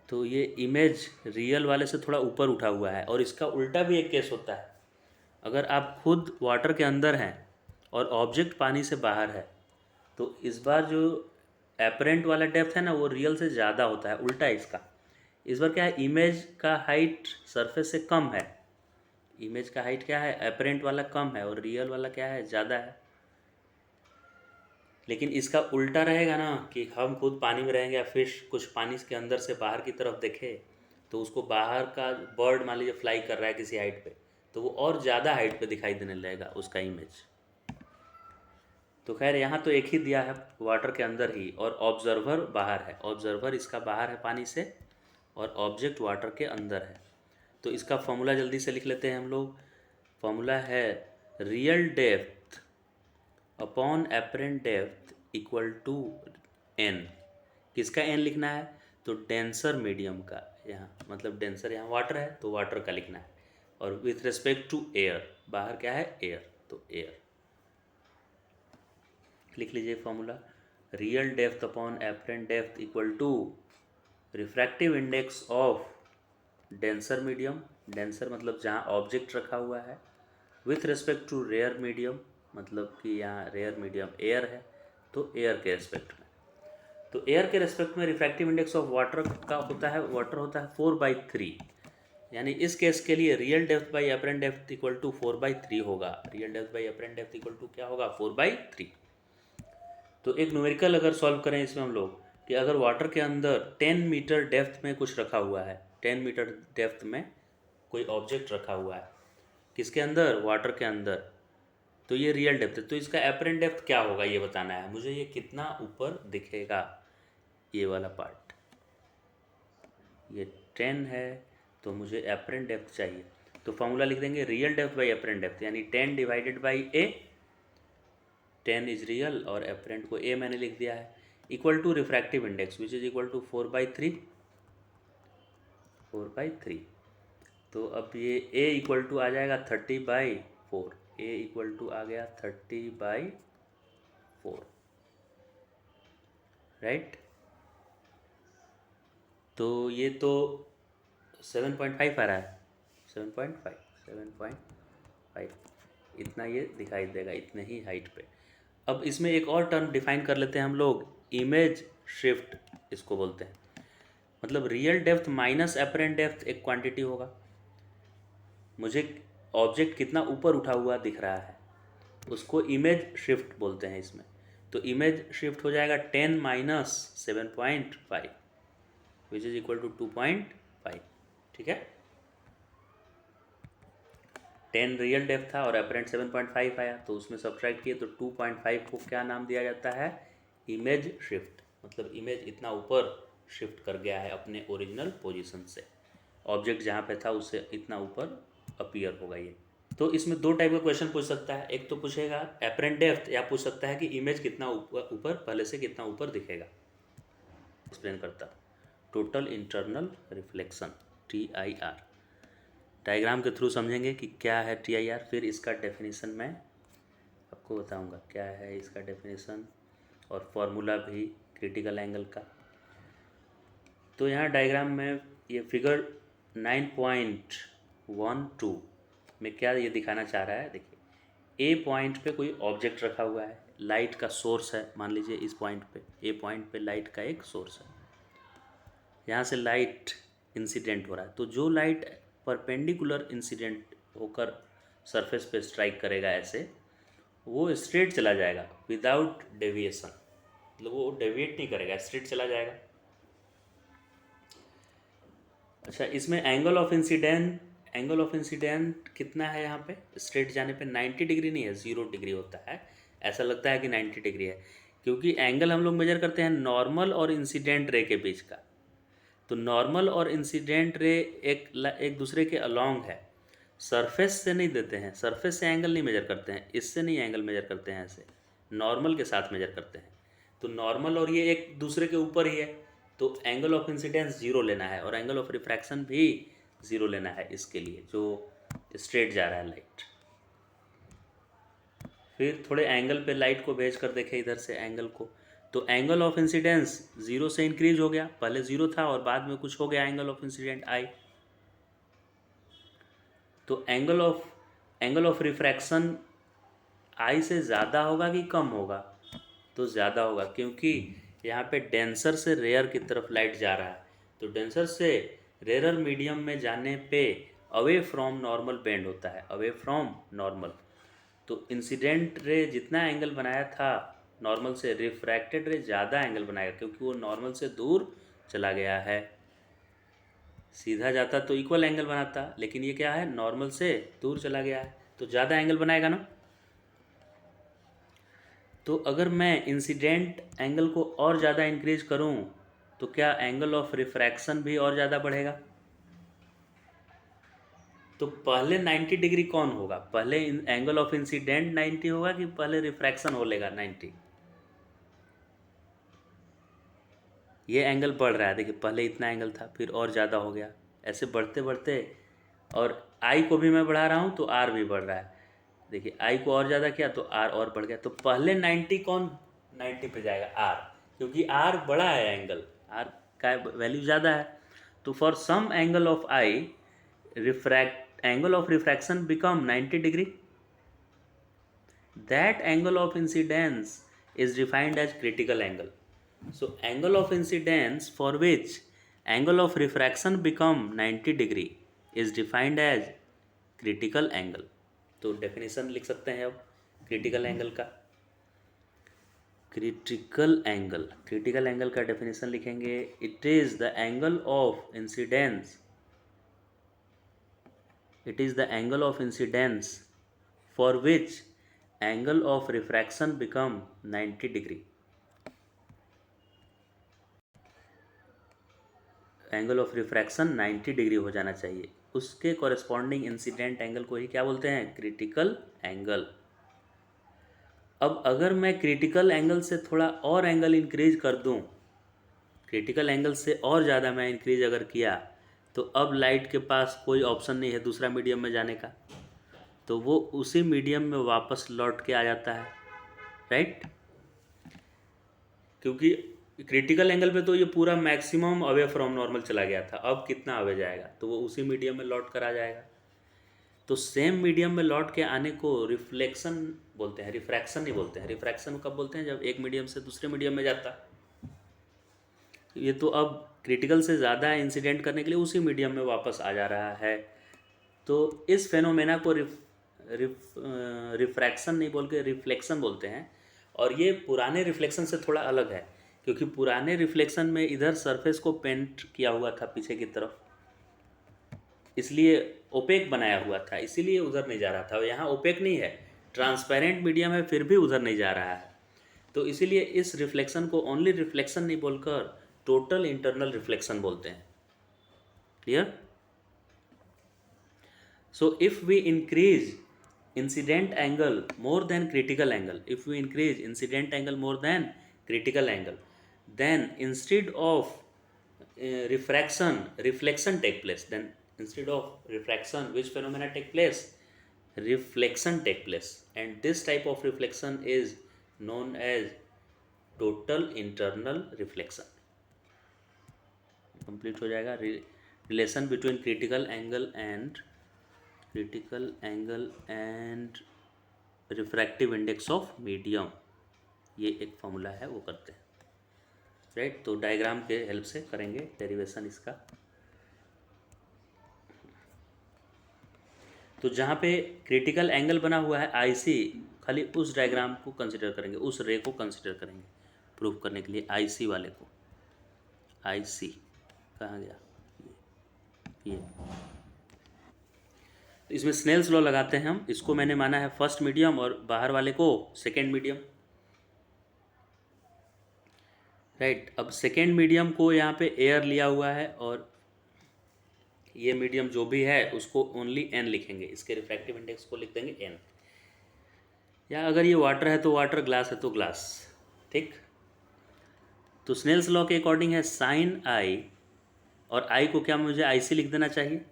तो ये इमेज रियल वाले से थोड़ा ऊपर उठा हुआ है, और इसका उल्टा भी एक केस होता है। अगर आप खुद वाटर के अंदर हैं और ऑब्जेक्ट पानी से बाहर है, तो इस बार जो एपरेंट वाला डेप्थ है ना वो रियल से ज़्यादा होता है, उल्टा है इसका। इस बार क्या है, इमेज का हाइट सरफेस से कम है। इमेज का हाइट क्या है, एपरेंट वाला कम है और रियल वाला क्या है, ज़्यादा है। लेकिन इसका उल्टा रहेगा ना कि हम खुद पानी में रहेंगे या फिश कुछ पानी के अंदर से बाहर की तरफ देखे, तो उसको बाहर का बर्ड मान लीजिए फ्लाई कर रहा है किसी हाइट पे, तो वो और ज़्यादा हाइट पे दिखाई देने लगेगा उसका इमेज। तो खैर यहाँ तो एक ही दिया है, वाटर के अंदर ही, और ऑब्जर्वर बाहर है। ऑब्जर्वर इसका बाहर है पानी से और ऑब्जेक्ट वाटर के अंदर है। तो इसका फॉर्मूला जल्दी से लिख लेते हैं हम लोग। फॉर्मूला है real depth upon apparent depth equal to n. किसका एन लिखना है, तो डेंसर मीडियम का, यहाँ मतलब डेंसर यहाँ वाटर है तो वाटर का लिखना है, और विथ रिस्पेक्ट टू एयर, बाहर क्या है एयर, तो एयर। लिख लीजिए formula, real depth upon apparent depth equal to refractive index of denser medium, denser मतलब जहाँ ऑब्जेक्ट रखा हुआ है, with respect to rare medium, मतलब कि यहाँ रेयर मीडियम एयर है तो एयर के रिस्पेक्ट में। तो एयर के रिस्पेक्ट में रिफ्रैक्टिव इंडेक्स ऑफ वाटर का होता है, वाटर होता है 4/3, यानी इस केस के लिए real depth by apparent depth equal to 4/3 होगा। Real depth by apparent depth equal to क्या होगा, 4/3। तो एक न्यूमेरिकल अगर सॉल्व करें इसमें हम लोग, कि अगर वाटर के अंदर 10 मीटर डेप्थ में कुछ रखा हुआ है, 10 मीटर डेप्थ में कोई ऑब्जेक्ट रखा हुआ है, किसके अंदर, वाटर के अंदर, तो ये रियल डेप्थ है। तो इसका एपरेंट डेप्थ क्या होगा ये बताना है मुझे, ये कितना ऊपर दिखेगा, ये वाला पार्ट, ये 10 है तो मुझे एपरेंट डेप्थ चाहिए। तो फॉर्मूला लिख देंगे real depth by apparent depth, यानी 10 divided by A, 10 is real और एपरेंट को ए मैंने लिख दिया है, equal to refractive index which is equal to 4/3, 4/3। तो अब ये ए इक्वल टू आ जाएगा 30/4, ए इक्वल टू आ गया 30/4, राइट। तो ये तो 7.5 आ रहा है, 7.5, 7.5 इतना ये दिखाई देगा, इतने ही हाइट पे। अब इसमें एक और टर्म डिफाइन कर लेते हैं हम लोग, इमेज शिफ्ट इसको बोलते हैं। मतलब real depth minus apparent depth एक क्वांटिटी होगा, मुझे ऑब्जेक्ट कितना ऊपर उठा हुआ दिख रहा है उसको इमेज शिफ्ट बोलते हैं इसमें। तो इमेज शिफ्ट हो जाएगा 10 minus 7.5 which is equal to 2.5, ठीक है। 10 रियल डेप्थ था और एपरेंट 7.5 आया, तो उसमें सब्ट्रैक्ट किए तो 2.5 को क्या नाम दिया जाता है, इमेज शिफ्ट। मतलब इमेज इतना ऊपर शिफ्ट कर गया है अपने ओरिजिनल पोजीशन से, ऑब्जेक्ट जहाँ पे था उससे इतना ऊपर अपीयर होगा ये। तो इसमें दो टाइप का क्वेश्चन पूछ सकता है, एक तो पूछेगा एपरेंट डेप्थ, या पूछ सकता है कि इमेज कितना ऊपर पहले से कितना ऊपर दिखेगा। एक्सप्लेन करता, total internal reflection, TIR, diagram के थ्रू समझेंगे कि क्या है TIR, फिर इसका डेफिनेशन मैं आपको बताऊंगा क्या है इसका डेफिनेशन, और फॉर्मूला भी क्रिटिकल एंगल का। तो यहाँ डायग्राम में ये फिगर 9.12 में क्या ये दिखाना चाह रहा है, देखिए ए पॉइंट पे कोई ऑब्जेक्ट रखा हुआ है, लाइट का सोर्स है, मान लीजिए इस पॉइंट पे, ए पॉइंट पे लाइट का एक सोर्स है, यहाँ से लाइट इंसिडेंट हो रहा है, तो जो लाइट परपेंडिकुलर इंसिडेंट होकर सरफेस पे स्ट्राइक करेगा ऐसे, वो स्ट्रेट चला जाएगा विदाउट डेविएशन, मतलब वो डेविएट नहीं करेगा, स्ट्रेट चला जाएगा। अच्छा, इसमें एंगल ऑफ इंसिडेंट कितना है, यहाँ पे स्ट्रेट जाने पे 90 डिग्री नहीं है, 0 डिग्री होता है, ऐसा लगता है कि 90 डिग्री है, क्योंकि एंगल हम लोग मेजर करते हैं नॉर्मल और इंसिडेंट रे के बीच का। तो नॉर्मल और इंसिडेंट रे एक दूसरे के अलॉन्ग है, सरफेस से नहीं देते हैं, सरफेस से एंगल नहीं मेजर करते हैं, इससे नहीं एंगल मेजर करते हैं, ऐसे नॉर्मल के साथ मेजर करते हैं। तो नॉर्मल और ये एक दूसरे के ऊपर ही है, तो एंगल ऑफ इंसिडेंस 0 लेना है और एंगल ऑफ रिफ्रैक्शन भी 0 लेना है इसके लिए, जो स्ट्रेट जा रहा है लाइट। फिर थोड़े एंगल पे लाइट को भेज कर देखें इधर से एंगल को, तो एंगल ऑफ इंसिडेंस 0 से इंक्रीज हो गया, पहले 0 था और बाद में कुछ हो गया एंगल ऑफ इंसिडेंट आई। तो एंगल ऑफ रिफ्रैक्शन आई से ज़्यादा होगा कि कम होगा? तो ज़्यादा होगा, क्योंकि यहाँ पे डेंसर से रेयर की तरफ लाइट जा रहा है। तो डेंसर से रेयर मीडियम में जाने पे अवे फ्रॉम नॉर्मल बेंड होता है, अवे फ्रॉम नॉर्मल। तो इंसिडेंट रे जितना एंगल बनाया था नॉर्मल से, रिफ्रैक्टेड रे ज़्यादा एंगल बनाएगा, क्योंकि वो नॉर्मल से दूर चला गया है। सीधा जाता तो इक्वल एंगल बनाता, लेकिन ये क्या है, नॉर्मल से दूर चला गया है, तो ज़्यादा एंगल बनाएगा ना। तो अगर मैं इंसिडेंट एंगल को और ज़्यादा इंक्रीज करूं तो क्या एंगल ऑफ रिफ्रैक्शन भी और ज़्यादा बढ़ेगा? तो पहले 90 डिग्री कौन होगा? पहले एंगल ऑफ इंसिडेंट 90 होगा कि पहले रिफ्रैक्शन हो लेगा 90? ये एंगल बढ़ रहा है, देखिए पहले इतना एंगल था, फिर और ज़्यादा हो गया, ऐसे बढ़ते बढ़ते, और आई को भी मैं बढ़ा रहा हूँ तो आर भी बढ़ रहा है। देखिए आई को और ज़्यादा किया तो आर और बढ़ गया। तो पहले 90 कौन 90 पे जाएगा? आर, क्योंकि आर बड़ा है एंगल, आर का वैल्यू ज़्यादा है। तो for some angle of i refract angle of refraction become 90 degree, that angle of incidence is defined as critical angle. So angle of incidence for which angle of refraction become 90 degree is defined as critical angle. तो डेफिनेशन लिख सकते हैं अब क्रिटिकल एंगल का। क्रिटिकल एंगल का डेफिनेशन लिखेंगे, it is the angle of incidence, it is the angle of incidence for which angle of refraction become 90 degree. Angle of refraction 90 degree हो जाना चाहिए, उसके कॉरेस्पॉन्डिंग इंसिडेंट एंगल को ही क्या बोलते हैं? Critical angle. अब अगर मैं क्रिटिकल एंगल से थोड़ा और एंगल इंक्रीज कर दूं, क्रिटिकल एंगल से और ज़्यादा मैं इंक्रीज अगर किया, तो अब लाइट के पास कोई ऑप्शन नहीं है दूसरा मीडियम में जाने का, तो वो उसी मीडियम में वापस लौट के आ जाता है, राइट? क्योंकि क्रिटिकल एंगल पे तो ये पूरा मैक्सिमम अवे फ्रॉम नॉर्मल चला गया था, अब कितना अवे जाएगा? तो वो उसी मीडियम में लौट कर आ जाएगा। तो सेम मीडियम में लौट के आने को रिफ्लेक्शन बोलते हैं, रिफ्रैक्शन नहीं बोलते हैं। रिफ्रैक्शन कब बोलते हैं? जब एक मीडियम से दूसरे मीडियम में जाता। ये तो अब क्रिटिकल से ज़्यादा इंसिडेंट करने के लिए उसी मीडियम में वापस आ जा रहा है। तो इस फेनोमेना को रिफ्रैक्शन नहीं बोल के रिफ्लेक्शन बोलते हैं। और ये पुराने रिफ्लेक्शन से थोड़ा अलग है, क्योंकि पुराने रिफ्लेक्शन में इधर सरफेस को पेंट किया हुआ था पीछे की तरफ, इसलिए ओपेक बनाया हुआ था, इसीलिए उधर नहीं जा रहा था। यहाँ ओपेक नहीं है, ट्रांसपेरेंट मीडियम है, फिर भी उधर नहीं जा रहा है। तो इसीलिए इस रिफ्लेक्शन को ओनली रिफ्लेक्शन नहीं बोलकर टोटल इंटरनल रिफ्लेक्शन बोलते हैं। Clear? So if we increase incident angle more than critical angle, if we increase incident angle more than critical angle, then instead of reflection take place. Then instead of refraction, which phenomena take place? Reflection take place, and this type of reflection is known as total internal reflection. Complete हो जाएगा relation between critical angle and refractive index of medium, ये एक फॉर्मूला है, वो करते हैं, राइट? तो डायग्राम के हेल्प से करेंगे डेरिवेशन इसका। तो जहाँ पे क्रिटिकल एंगल बना हुआ है आईसी, खाली उस डायग्राम को कंसिडर करेंगे, उस रे को कंसिडर करेंगे प्रूव करने के लिए, आईसी वाले को। आईसी कहाँ गया? ये तो इसमें स्नेल्स लॉ लगाते हैं हम, इसको मैंने माना है फर्स्ट मीडियम और बाहर वाले को सेकेंड मीडियम, राइट? अब सेकेंड मीडियम को यहाँ पे एयर लिया हुआ है, और ये मीडियम जो भी है उसको ओनली एन लिखेंगे, इसके रिफ्रैक्टिव इंडेक्स को लिख देंगे एन। या अगर ये वाटर है तो वाटर, ग्लास है तो ग्लास, ठीक? तो स्नेल्स लॉ के अकॉर्डिंग है साइन आई, और आई को क्या मुझे आई सी लिख देना चाहिए,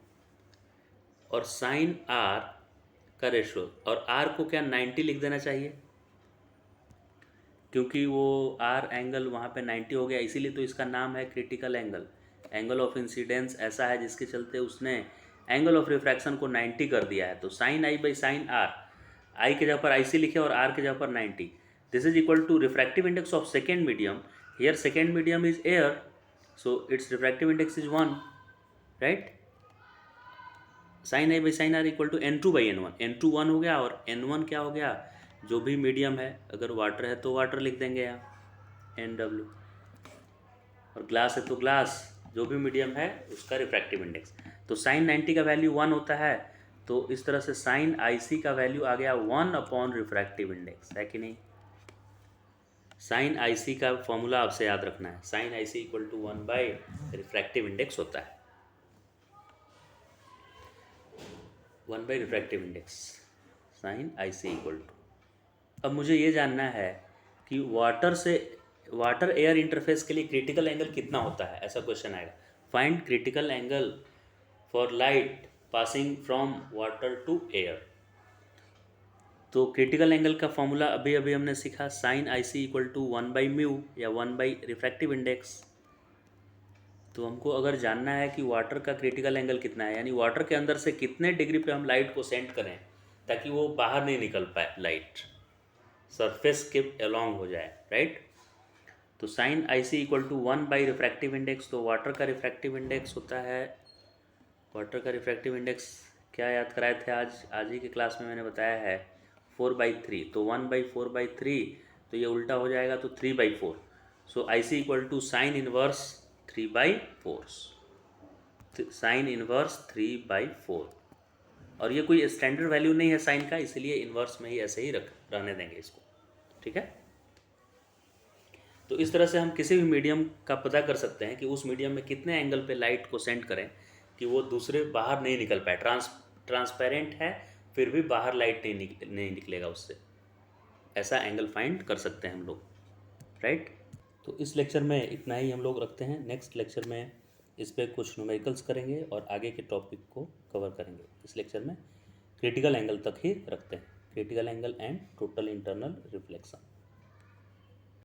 और साइन आर का रेशो, और आर को क्या 90 लिख देना चाहिए, क्योंकि वो आर एंगल वहाँ पे 90 हो गया, इसीलिए तो इसका नाम है critical angle. Angle of incidence ऐसा है जिसके चलते उसने एंगल ऑफ रिफ्रैक्शन को 90 कर दिया है। तो sine I by sine R, I के जगह पर IC लिखे और R के जगह पर 90. This is equal to refractive index of second medium. Here second medium is air, so its refractive index is 1, right? sin A by sin R equal to N2/N1. N2 1 हो गया और N1 क्या हो गया, जो भी मीडियम है, अगर वाटर है तो वाटर लिख देंगे यहाँ NW, और ग्लास है तो ग्लास, जो भी मीडियम है उसका रिफ्रैक्टिव इंडेक्स. तो sin 90 का वैल्यू 1 होता है, तो इस तरह से sin IC का वैल्यू आ गया 1 अपॉन रिफ्रैक्टिव इंडेक्स, है कि नहीं. sin IC का फॉर्मूला आपसे याद रखना है, sin IC equal to 1 by refractive index होता है, 1 by refractive index, sin IC equal to. अब मुझे ये जानना है कि वाटर एयर इंटरफेस के लिए क्रिटिकल एंगल कितना होता है, ऐसा क्वेश्चन आएगा. Find critical angle for light passing from water to air. तो क्रिटिकल एंगल का फॉर्मूला अभी अभी हमने सीखा, sin IC equal to 1 by mu या 1 बाई रिफ्रैक्टिव इंडेक्स. तो हमको अगर जानना है कि वाटर का क्रिटिकल एंगल कितना है, यानी वाटर के अंदर से कितने डिग्री पे हम लाइट को सेंड करें ताकि वो बाहर नहीं निकल पाए, लाइट सरफेस के अलॉन्ग हो जाए, राइट. तो sin IC equal to 1 by refractive index. तो वाटर का रिफ्रैक्टिव इंडेक्स होता है, वाटर का रिफ्रैक्टिव इंडेक्स क्या याद कराए थे आज ही की क्लास में मैंने बताया है, 4/3. तो 1/4/3, तो ये उल्टा हो जाएगा तो 3/4. So IC equal to sine inverse 3/4, sine inverse 3/4. और ये कोई स्टैंडर्ड वैल्यू नहीं है साइन का, इसलिए इनवर्स में ही ऐसे ही रहने देंगे इसको, ठीक है. तो इस तरह से हम किसी भी मीडियम का पता कर सकते हैं कि उस मीडियम में कितने एंगल पे लाइट को सेंड करें कि वो दूसरे बाहर नहीं निकल पाए. ट्रांसपेरेंट है फिर भी बाहर लाइट नहीं निकलेगा उससे, ऐसा एंगल फाइंड कर सकते हैं हम लोग, राइट. तो इस लेक्चर में इतना ही हम लोग रखते हैं. नेक्स्ट लेक्चर में इस पर कुछ न्यूमेरिकल्स करेंगे और आगे के टॉपिक को कवर करेंगे. इस लेक्चर में क्रिटिकल एंगल तक ही रखते हैं, critical angle and total internal reflection.